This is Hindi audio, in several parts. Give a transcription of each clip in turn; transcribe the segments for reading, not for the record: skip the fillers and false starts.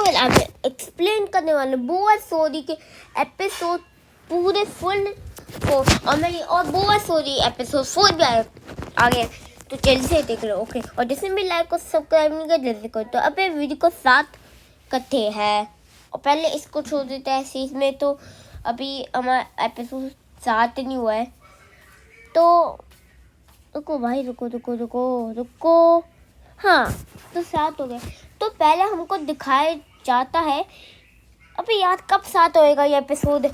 वेल आगे एक्सप्लेन करने वाले बोआ स्टोरी के एपिसोड पूरे फुल को और बोआ स्टोरी एपिसोड 4 भी आ गए, तो जल्दी से देख लो। ओके, और जिसने भी लाइक और सब्सक्राइब नहीं किया जल्दी करो। तो अब वीडियो को साथ करते हैं और पहले इसको छोड़ देते हैं सीज में। तो अभी हमारा एपिसोड 7 नहीं हुआ है, तो रुको भाई, रुको। हाँ, तो 7 हो गए। तो पहले हमको दिखाया जाता है, अभी याद कब 7 होएगा ये एपिसोड।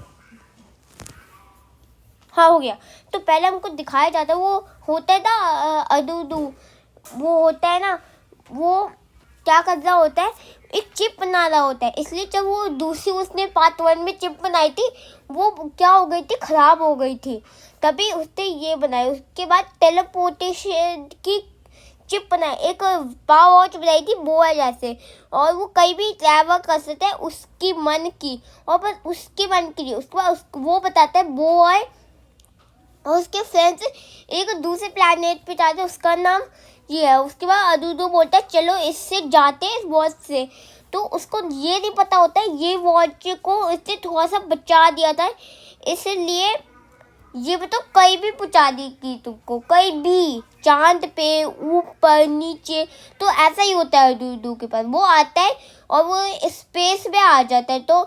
हाँ, हो गया। तो पहले हमको दिखाया जाता है, वो होता है ना अदूदू, वो होता है ना, वो क्या कर रहा होता है, एक चिप बना रहा होता है। इसलिए जब वो दूसरी उसने पार्ट 1 में चिप बनाई थी, वो क्या हो गई थी, खराब हो गई थी, तभी उसने ये बनाई। उसके बाद टेलीपोर्टेशन की चिप बनाई, एक पावर वॉच बनाई थी बोआ जैसे, और वो कहीं भी ट्रैवल कर सकते हैं उसकी मन की, और बस उसके मन की नहीं। उसके बाद वो बताता है बोआ और उसके फ्रेंड्स एक दूसरे प्लैनेट पे जाते हैं, उसका नाम ये है। उसके बाद अदूदू बोलता है चलो इससे जाते हैं, इस वॉच से। तो उसको ये नहीं पता होता है ये वॉच को इससे थोड़ा सा बचा दिया था, इसलिए ये तो कहीं भी पहुंचा देगी तुमको, कहीं भी, चांद पे, ऊपर, नीचे। तो ऐसा ही होता है अदूदू के पास, वो आता है और वो स्पेस में आ जाता है। तो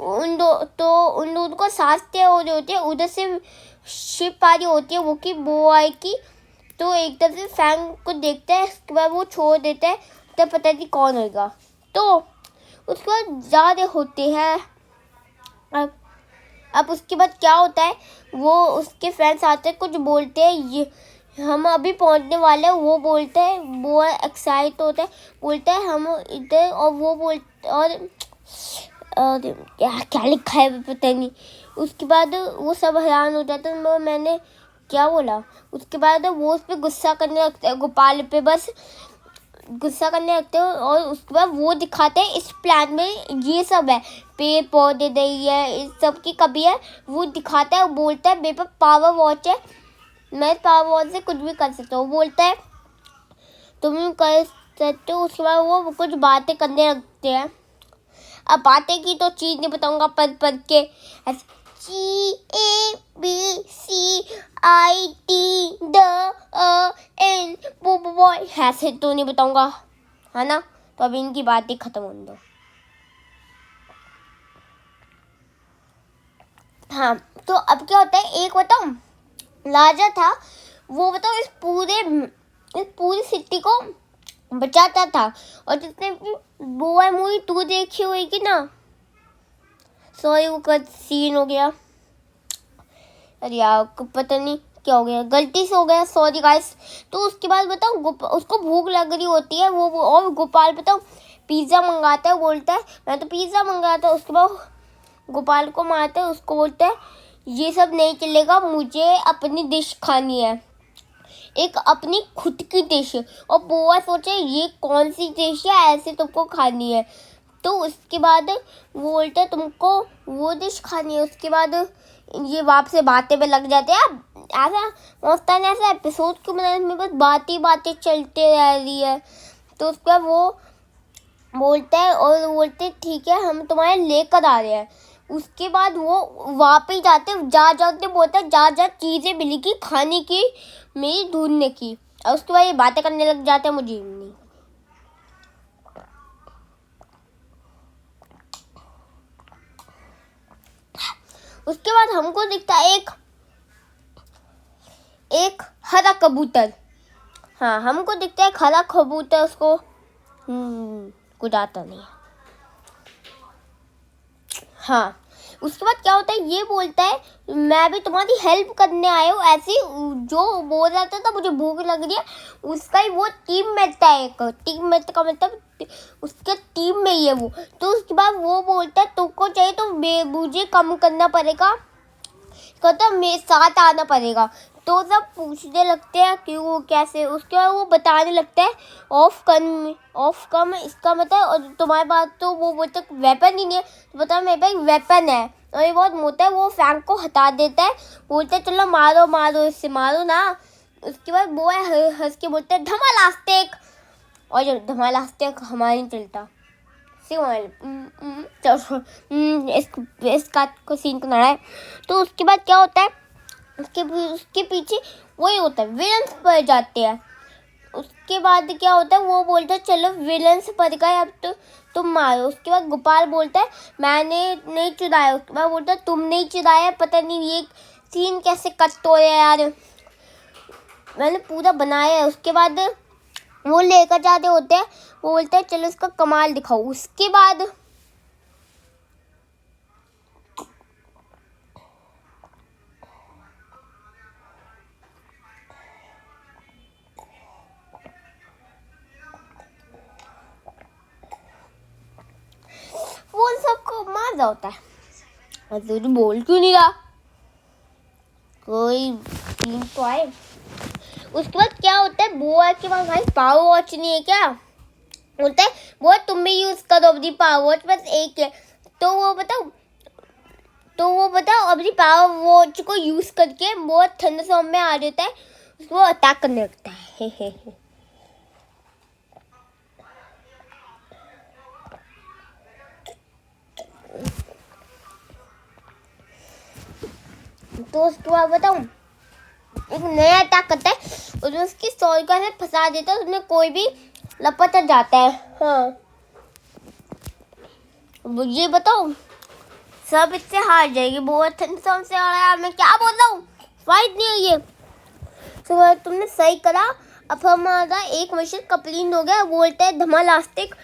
उन दोनों को सांसते हो रही होती है, उधर से शिप आ रही होती है वो की बोआ की। तो एकदम से फैंग को देखता है, उसके बाद वो छोड़ देता है, तब पता नहीं कौन होगा। तो उसके बाद ज़्यादा होते हैं। अब उसके बाद क्या होता है, वो उसके फ्रेंड्स आते हैं, कुछ बोलते हैं ये हम अभी पहुंचने वाले हैं। वो बोलते हैं, वो एक्साइट होता है, बोलता है हम इधर, और वो बोलते और क्या लिखा है पता नहीं। उसके बाद वो सब हैरान हो जाते हैं, मैंने क्या बोला। उसके बाद वो उस पर गुस्सा करने लगते हैं, गोपाल पे बस गुस्सा करने लगते हैं। और उसके बाद वो दिखाते हैं इस प्लान में ये सब है, पेड़ पौधे नहीं है, इस सब की कमी है, वो दिखाता है। वो बोलता है मेरे पास पावर वॉच है, मैं पावर वॉच से कुछ भी कर सकता हूँ। बोलता है तुम कर सकते हो। उसके बाद वो कुछ बातें करने लगते हैं। अब बातें की तो चीज़ नहीं बताऊँगा, पढ़ के GABCIDN बॉय ऐसे तो नहीं बताऊंगा, है ना। तो अभी इनकी बातें खत्म हो दो। हाँ, तो अब क्या होता है, एक बताऊं, राजा था, वो बताओ इस पूरी सिटी को बचाता था। और जितने भी बोआ मूवी तू देखी होगी ना, सॉरी वो का सीन हो गया, अरे यार पता नहीं क्या हो गया, गलती से हो गया, सॉरी गाइस। तो उसके बाद बताओ उसको भूख लग रही होती है, वो और गोपाल बताओ पिज़्ज़ा मंगाता है, बोलता है मैं तो पिज़्ज़ा मंगाता है। उसके बाद गोपाल को मारता है, उसको बोलता है ये सब नहीं चलेगा, मुझे अपनी डिश खानी है, एक अपनी खुद की डिश। और बोआ सोचे ये कौन सी डिश है ऐसे तुमको खानी है। तो उसके बाद वो बोलता है तुमको वो डिश खानी है। उसके बाद ये वापस से बातें में लग जाते हैं। ऐसा मस्तान ऐसा एपिसोड क्यों बनाया, इसमें बस बातें चलते रह रही है। तो उसके बाद वो बोलता है और बोलते ठीक है हम तुम्हारे लेकर आ रहे हैं। उसके बाद वो वापस जाते बोलता है जा चीज़ें मिलेगी खाने की, मेरी ढूंढने की। और उसके बाद ये बातें करने लग जाते हैं, मुझे नहीं। उसके बाद हमको दिखता है एक हरा कबूतर। हाँ, हमको दिखता है हरा कबूतर, उसको कुछ आता नहीं। हाँ, उसके बाद क्या होता है, ये बोलता है मैं भी तुम्हारी हेल्प करने आया हूँ। ऐसे जो बोल रहा था मुझे भूख लग रही है, उसका ही वो टीम मेट था, एक टीम मेट का मतलब उसके टीम में ही है वो। तो उसके बाद वो बोलता है तुमको चाहिए तो मुझे कम करना पड़ेगा, कहता मेरे साथ आना पड़ेगा। तो सब पूछने लगते हैं क्यों कैसे। उसके बाद वो बताने लगता है ऑफ कम इसका मतलब, और तुम्हारे पास तो वो बोलते वेपन ही नहीं है, तो बता मेरे पास वेपन है। और ये बहुत मोटा है, वो फैंक को हटा देता है, बोलते है चलो मारो इससे, मारो ना। उसके बाद वो हंस के बोलते है धमालास्टिक, और जब धमालास्टिक हमारा नहीं चलता, इसका को सीन को है। तो उसके बाद क्या होता है, उसके पीछे वही होता है, विलन्स पड़ जाते हैं। उसके बाद क्या होता है, वो बोलता है चलो विलन्स पड़ गए, अब तो तुम मारो। उसके बाद गोपाल बोलता है मैंने नहीं चुराया। उसके बाद बोलता है तुम नहीं चुराया, पता नहीं ये सीन कैसे कट हो रहा है यार, मैंने पूरा बनाया है। उसके बाद वो लेकर जाते होते हैं, वो बोलते हैं चलो इसका कमाल दिखाओ। उसके बाद वो उन सबको मार रहा होता है। और तो बोल क्यों नहीं रहा, कोई सीन तो आए। उसके बाद क्या होता है, बुआ के पास भाई पावर वॉच नहीं है क्या, बोलता है बुआ तुम भी यूज करो अपनी पावर वॉच, बस एक है। तो वो बताओ अपनी पावर वॉच को यूज करके बहुत थंडरस्टॉर्म में आ जाता है, उसको अटैक करने लगता है। तो उसके बाद बताऊं, एक नया अटैक करता है, उसमें उसकी सोल्जर से फंसा देता है, उसमें कोई भी लपट जाता है। हाँ मुझे बताओ, सब इससे हार जाएगी, बहुत थंडरस्टॉर्म से आ रहा है, मैं क्या बोल रहा हूँ, फाइट नहीं है ये। तो तुमने सही करा, अब हमारा एक मिशन कंप्लीट हो गया। बोलते हैं धमालास्टिक,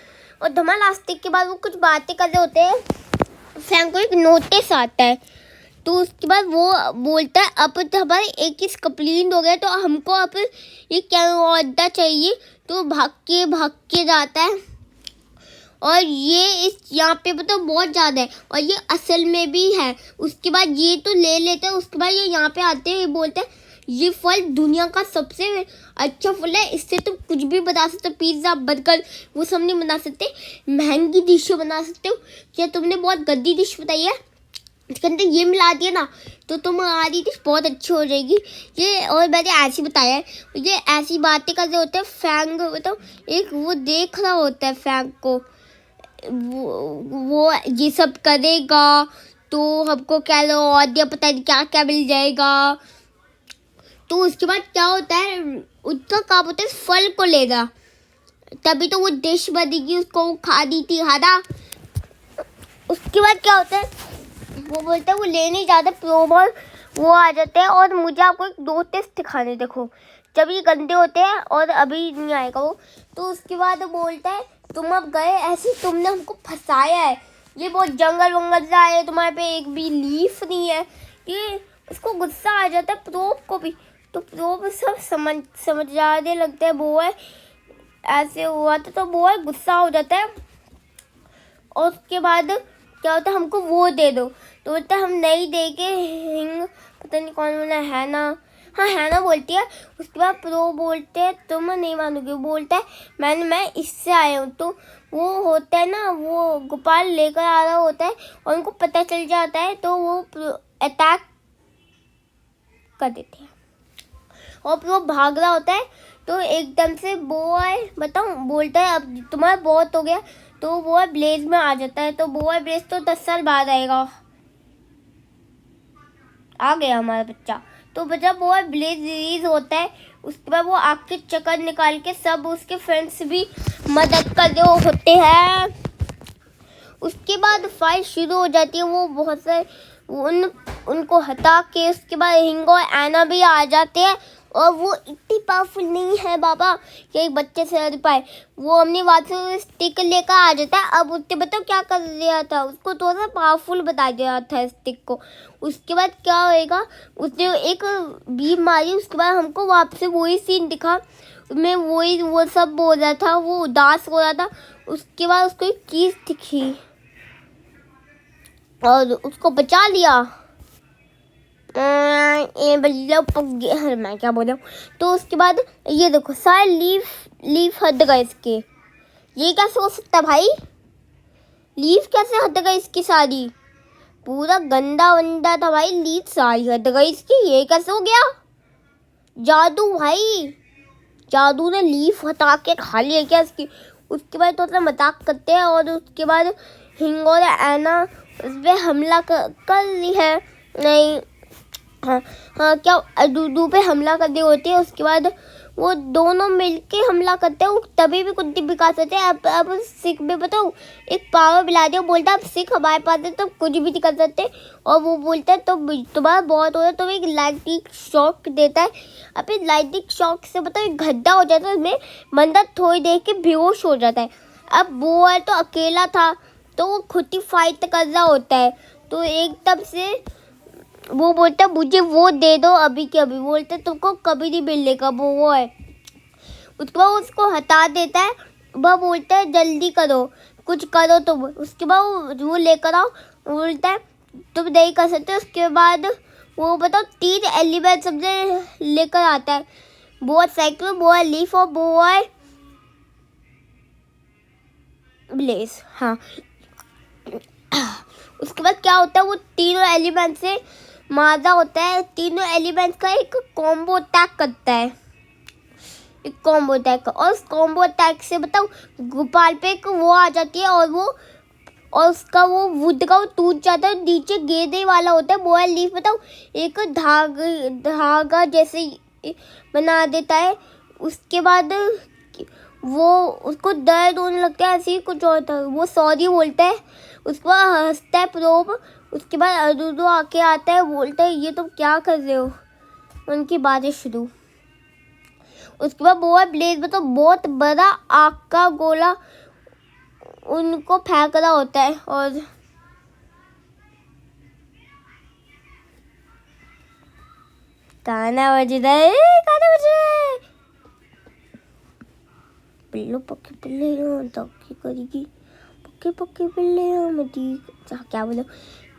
और धमालास्टिक के बाद वो कुछ बातें कर रहे होते हैं, फ्रैंक को एक नोटिस आता है। तो उसके बाद वो बोलता है अब तो हमारे एक चीज़ कंप्लीट हो गया, तो हमको अब ये क्या ऑर्डर चाहिए। तो भाग के जाता है, और ये इस यहाँ पे मतलब बहुत ज़्यादा है, और ये असल में भी है। उसके बाद ये तो ले लेते हैं। उसके बाद ये यहाँ पे आते हैं, ये बोलते हैं ये फल दुनिया का सबसे अच्छा फल है, इससे तुम कुछ भी बना सकते हो, पिज़्ज़ा बर्गर वो सब नहीं बना सकते, महंगी डिशें बना सकते हो। क्या तुमने बहुत गंदी डिश बताई है, इसके अंदर ये मिला दिया ना तो तुम्हारी डिश बहुत अच्छी हो जाएगी। ये और मैंने ऐसे बताया है, ये ऐसी बातें कर रहे होते हैं। फ्रैंक मतलब एक वो देख रहा होता है फ्रैंक को, वो ये सब करेगा तो हमको क्या और दिया पता नहीं क्या क्या मिल जाएगा। तो उसके बाद क्या होता है, उसका काम होता है फल को लेगा, तभी तो वो डिश बनेगी, उसको वो खानी थी खाना। उसके बाद क्या होता है, वो बोलते हैं वो लेने जाते प्रोमोर, वो आ जाते हैं और मुझे आपको एक दो टेस्ट दिखाने, देखो जब ये गंदे होते हैं और अभी नहीं आएगा वो। तो उसके बाद वो बोलता है तुम अब गए ऐसे, तुमने हमको फंसाया है, ये बहुत जंगल वंगल से आए, तुम्हारे पे एक भी लीफ नहीं है। ये उसको गुस्सा आ जाता है प्रोब को भी, तो प्रोब सब समझ जाने लगता है वो है ऐसे हुआ तो वो है गुस्सा हो जाता है। और उसके बाद क्या होता है, हमको वो दे दो, तो बोलता है हम नहीं देंगे, हिंग पता नहीं कौन बोला है ना, हाँ है ना बोलती है। उसके बाद प्रो बोलते हैं तुम नहीं मानोगे, बोलता है मैं इससे आया हूँ। तो वो होता है ना, वो गोपाल लेकर आ रहा होता है और उनको पता चल जाता है, तो वो अटैक कर देते हैं और प्रो भाग रहा होता है। तो एकदम से बॉय बताऊँ बोलता है अब तुम्हारा बहुत हो गया, तो वो ब्लेज में आ जाता है। तो वो ब्लेज तो 10 साल बाद आएगा, आ गया हमारा बच्चा। तो जब वो ब्लेज रिलीज होता है, उसके बाद वो आग के चक्कर निकाल के सब उसके फ्रेंड्स भी मदद कर रहे होते हैं। उसके बाद फाइट शुरू हो जाती है, वो बहुत से उनको हटा के उसके बाद हिंग और एना भी आ जाते हैं। और वो इतनी पावरफुल नहीं है बाबा कि एक बच्चे से लड़ पाए, वो अपनी बात से स्टिक लेकर आ जाता है। अब उसने बताओ क्या कर दिया था, उसको थोड़ा सा पावरफुल बता दिया था स्टिक को। उसके बाद क्या होएगा, उसने एक बीम मारी, उसके बाद हमको वापस से वही सीन दिखा, मैं वो सब बोल रहा था, वो उदास हो रहा था। उसके बाद उसको एक चीज़ दिखी और उसको बचा लिया। मैं क्या बोल रहा हूँ। तो उसके बाद ये देखो सारे लीफ हट गए इसके, ये कैसे हो सकता भाई, लीफ कैसे हट गई इसकी सारी, पूरा गंदा वंदा था भाई, लीफ सारी हट गई इसकी, ये कैसे हो गया, जादू भाई, जादू ने लीफ हटा के खा लिया क्या इसकी। उसके बाद तो मजाक करते हैं और उसके बाद हिंग और ऐना उस पर हमला कर ली है। नहीं, हाँ हाँ, क्या अदूदू पे हमला कर दी होती है। उसके बाद वो दोनों मिलके हमला करते हैं। वो तभी भी कुछ भी कर सकते हैं। अब सिख भी बताओ, एक पावर मिला दिया, बोलता है अब सिख हमारे पास है तो कुछ भी नहीं कर सकते। और वो बोलता है तो तुम्हारा बहुत हो रहा है, तो एक लाइटिंग शॉक देता है। अब इस लाइटिंग शॉक से बताओ एक गड्ढा हो जाता है, उसमें बंदा थोड़ी देर के बेहोश हो जाता है। अब वो है तो अकेला था, तो वो खुद ही फाइट कर रहा होता है। तो एकदम से वो बोलता है मुझे वो दे दो अभी के अभी। बोलते तुमको कभी नहीं मिलेगा, वो है। उसके बाद उसको हटा देता है। वह बोलता है जल्दी करो, कुछ करो तुम। उसके बाद वो लेकर आओ। बोलता है तुम नहीं कर सकते। उसके बाद वो बताओ 3 एलिमेंट सबसे लेकर आता है। वो है साइकिल, वो है लीफ और वो है ब्लेज। हाँ, उसके बाद क्या होता है, वो तीनों एलिमेंट से मारा होता है। तीनों एलिमेंट का एक कॉम्बो अटैक करता है, एक कॉम्बो अटैक। और उस कॉम्बो अटैक से बताओ गोपाल पे एक वो आ जाती है और उसका वो वुड का वो टूट जाता है, नीचे गिरने वाला होता है। वो है लीफ, बताओ एक धागा जैसे बना देता है। उसके बाद वो उसको दर्द होने लगता है, ऐसे ही कुछ होता है। वो सॉरी बोलता है, उसके बाद हंसता है प्रोब। उसके बाद अदूदू आके आता है, बोलता है ये तुम क्या कर रहे हो। उनकी बातें शुरू। उसके बाद वो है ब्लेज, मतलब बहुत बड़ा आग का गोला उनको फेंक रहा होता है। और गाना बज रहा है, गाना बज रहा है। पिल्लो पक्के पिल्ले धक्के करेगी, पक्के पक्के पिल्ले मैं क्या बोलो।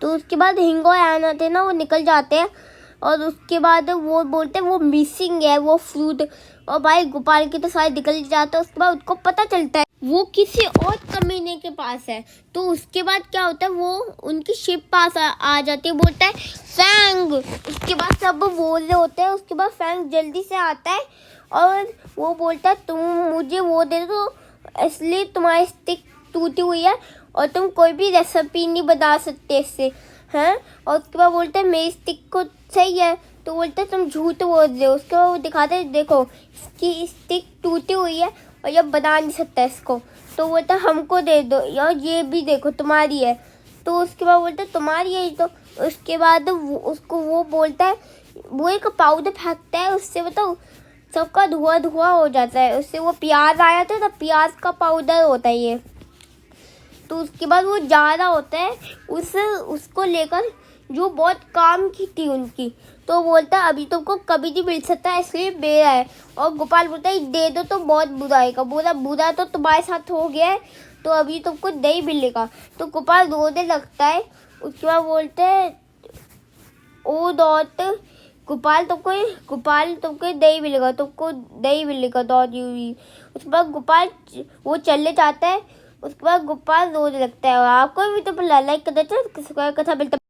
तो उसके बाद हिंगो आना थे ना, वो निकल जाते हैं। और उसके बाद वो बोलते हैं वो मिसिंग है वो फ्रूट। और भाई गोपाल की तो सारे निकल जाते हैं। उसके बाद उसको पता चलता है वो किसी और कमीने के पास है। तो उसके बाद क्या होता है, वो उनकी शिप पास आ जाती है। बोलता है फैंग। उसके बाद सब बोल रहे होते हैं। उसके बाद फैंग जल्दी से आता है और वो बोलता है तुम मुझे वो दे दो, इसलिए तुम्हारी स्टिक टूटी हुई है और तुम कोई भी रेसिपी नहीं बना सकते इससे, हैं। और उसके बाद बोलते हैं मेरी स्टिक को सही है। तो बोलते हैं तुम झूठ बोल रहे हो। उसके बाद वो दिखाते हैं देखो इसकी स्टिक टूटी हुई है और ये बना नहीं सकता इसको। तो बोलता है हमको दे दो यार, ये भी देखो तुम्हारी है। तो उसके बाद बोलते हैं तुम्हारी है। तो उसके बाद उसको वो बोलता है, वो एक पाउडर फेंकता है, उससे बताओ सबका धुआं धुआं हो जाता है। उससे वो प्याज आया था तो प्याज का पाउडर होता है ये। तो उसके बाद वो जा रहा होता है उसको लेकर, जो बहुत काम की थी उनकी। तो बोलता है अभी तुमको कभी नहीं मिल सकता, इसलिए मेरा है। और गोपाल बोलता है दे दो तो बहुत बुरा आएगा। बोला बुरा तो तुम्हारे साथ हो गया है, तो अभी तुमको नहीं मिलेगा। तो गोपाल रोने लगता है। उसके बाद बोलते हैं ओ डॉट गोपाल तुमको नहीं मिलेगा, तुमको नहीं मिलेगा डॉट यू। उसके बाद गोपाल वो चले जाता है। उसके बाद गोपाल रोने लगता है। और आपको भी तो लाइक करना चाहिए, कथा मिलता है।